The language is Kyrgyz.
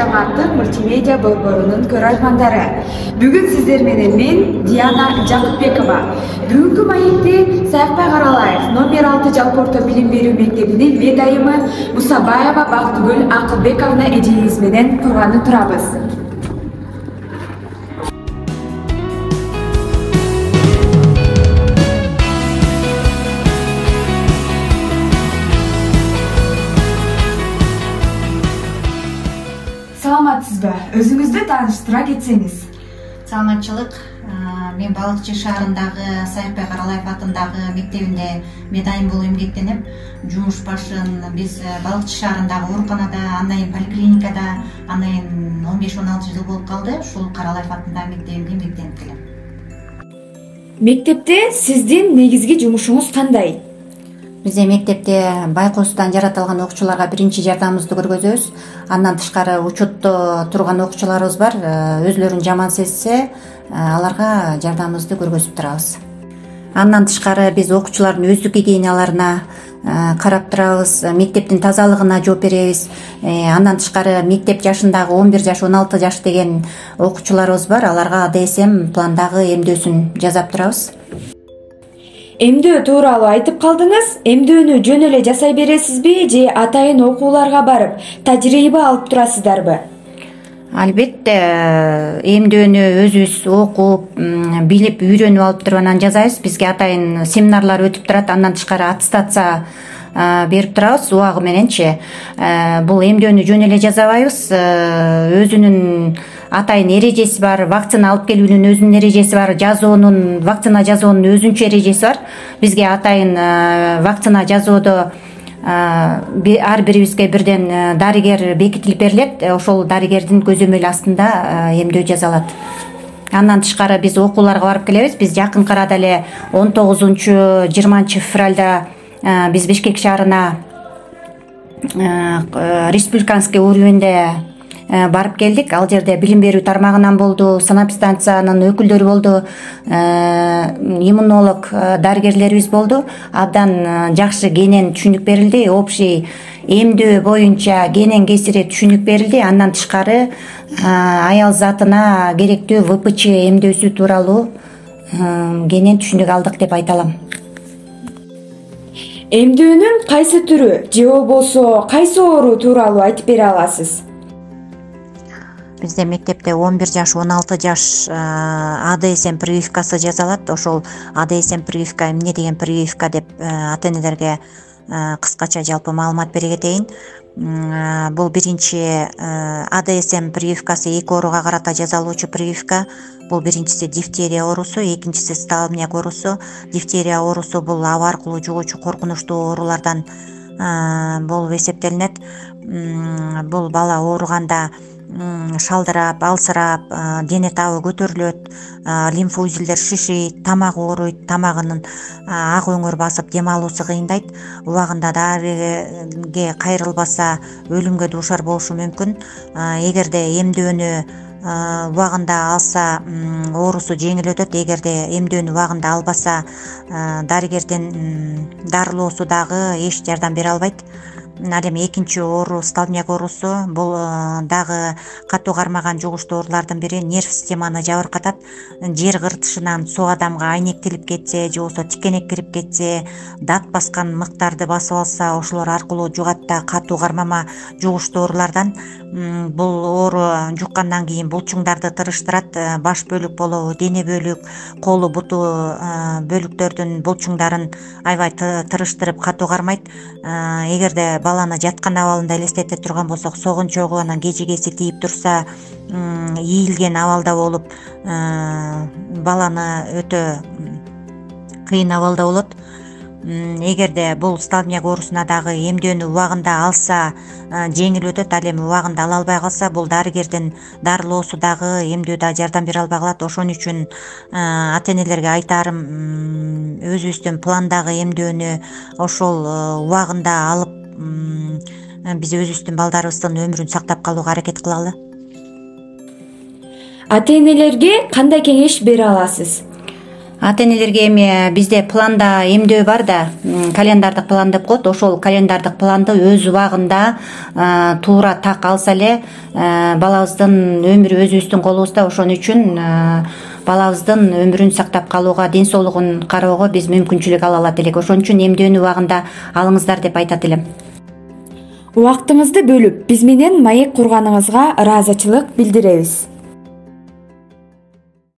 жамааттын мультимедиа борборунун көрөрмандары. Бүгүн сиздер менен мен Диана Жакыпбекова. Бүгүнкү маекти Саякбай Каралаев номер 6 жалпы орто билим берүү мектебинин медайымы Мусабаева Бактыгүл Акылбековна эжеңиз менен курганы турабыз. Саламатсызбы? Өзүңүздү тааныштыра кетсеңиз. Саламатчылык. Мен Балыкчы шаарындагы Саякбай Каралаев атындагы мектебинде медайым болуп эмгектенип, жумуш башын биз Балыкчы шаарындагы ооруканада, андан кийин поликлиникада, андан кийин 15-16 жыл болуп калды. Ушул Каралаев атындагы мектебинде эмгектенип келем. Мектепте сиздин негизги жумушуңуз кандай? Бизде мектепте байкоостан жаратылган окуучуларга биринчи жардамыбызды көргөзөбүз. Андан тышкары учетто турган окуучуларыбыз бар. Өзлөрүн жаман сезсе, аларга жардамыбызды көргөзүп турабыз. Андан тышкары биз окуучулардын өздүк гигиеналарына карап турабыз, мектептин тазалыгына жооп беребиз. Андан тышкары мектеп жашындагы 11 жаш, 16 жаш деген окуучуларыбыз бар. Аларга ДСМ пландагы эмдөөсүн жасап турабыз. Эмдөө тууралуу айтып калдыңыз. Эмдөөнү жөн эле жасай бересизби же атайын окууларга барып, тажрыйба алып турасыздарбы? Албетте, эмдөөнү өзүбүз окуп, билип, үйрөнүп алып туруп анан жасайбыз. Бизге атайын семинарлар өтүп турат, андан тышкары аттестация берип турабыз убагы мененчи. Бул эмдөөнү жөн эле жасабайбыз. Өзүнүн атайын эрежеси бар, вакцина алып келүүнүн өзүнүн эрежеси бар, вакцина жазуунун өзүнчө эрежеси бар. Бизге атайын вакцина жазууда ар бирибизге бирден дарыгер бекитилип берилет. Ошол дарыгердин көзөмөлү астында эмдөө жасалат. Андан тышкары биз окууларга барып келебиз. Биз жакынкы арада эле 19-20 февралда биз Бишкек шаарына республиканский уровеньде барып келдик. Ал жерде билим берүү тармагынан болду, санэпидстанциянын өкүлдөрү болду, иммунолог дарыгерлерибиз болду. Абдан жакшы кенен түшүнүк берилди. Общий эмдөө боюнча кенен кесири түшүнүк берилди. Андан тышкары аял затына керектүү ВПЧ эмдөөсү тууралуу кенен түшүнүк алдык деп айта алам. Эмдөөнүн кайсы түрү же болбосо кайсы оору тууралуу айтып бере аласыз? Бизде мектепте 11 жаш, 16 жаш АДСМ прививкасы жасалат. Ошол АДСМ прививка эмне деген прививка деп ата-энелерге кыскача жалпы маалымат бере кетейин. Бул биринчи АДСМ прививкасы эки ооруга карата жасалуучу прививка. Бул биринчиси дифтерия оорусу, экинчиси столбняк оорусу. Дифтерия оорусу бул аба аркылуу жугуучу коркунучтуу оорулардан болуп эсептелинет. Бул бала ооруганда шалдырап, алсырап, дене табы көтөрүлөт, лимф узелдер шишийт, тамагы ооруйт, тамагынын ак өңөр басып дем алуусу кыйындайт. Убагында дарыгерге кайрылбаса өлүмгө дуушар болушу мүмкүн. Эгерде эмдөөнү убагында алса оорусу жеңил өтөт. Эгерде эмдөөнү убагында албаса дарыгердин дарылоосу дагы эч жардам бере албайт. Ал эми экинчи оору столбняк оорусу. Бул дагы катуу кармаган жугуштуу оорулардын бири. Нерв системаны жабыркатат. Жер кыртышынан суу адамга айнектелип кетсе же болбосо тикенек кирип кетсе, дат баскан мыктарды басып алса, ошолор аркылуу жугат да катуу кармама жугуштуу оорулардан. Бул оору жуккандан кийин булчуңдарды тырыштырат. Баш бөлүк болобу, дене бөлүк, колу буту бөлүктөрдүн булчуңдарын аябай тырыштырып катуу кармайт. Эгерде баланы жаткан абалында элестете турган болсок, согунчогу анан кежегеси тийип турса, ийилген абалда болуп, баланы өтө кыйын абалда болот. Эгерде бул столбняк оорусуна дагы эмдөөнү убагында алса жеңил өтөт. Ал эми убагында ала албай калса, бул дарыгердин дарылоосу дагы эмдөөдө жардам бере албай калат. Ошон үчүн ата-энелерге айтарым, өзүбүздүн пландагы эмдөөнү ошол убагында алып, биз өзүбүздүн балдарыбыздын өмүрүн сактап калууга аракет кылалы. Ата-энелерге кандай кеңеш бере аласыз? Ата энелерге эми бизде планда эмдөө бар да, календардык план деп коет. Ошол календардык планды өз убагында туура так алса эле балабыздын өмүрү өзүбүздүн колубузда. Ошон үчүн балабыздын өмүрүн сактап калууга, ден соолугун кароого биз мүмкүнчүлүк ала алат элек. Ошон үчүн эмдөөнү убагында алыңыздар деп айтат элем. Убактыңызды бөлүп биз менен маек курганыңызга ыраазычылык билдиребиз.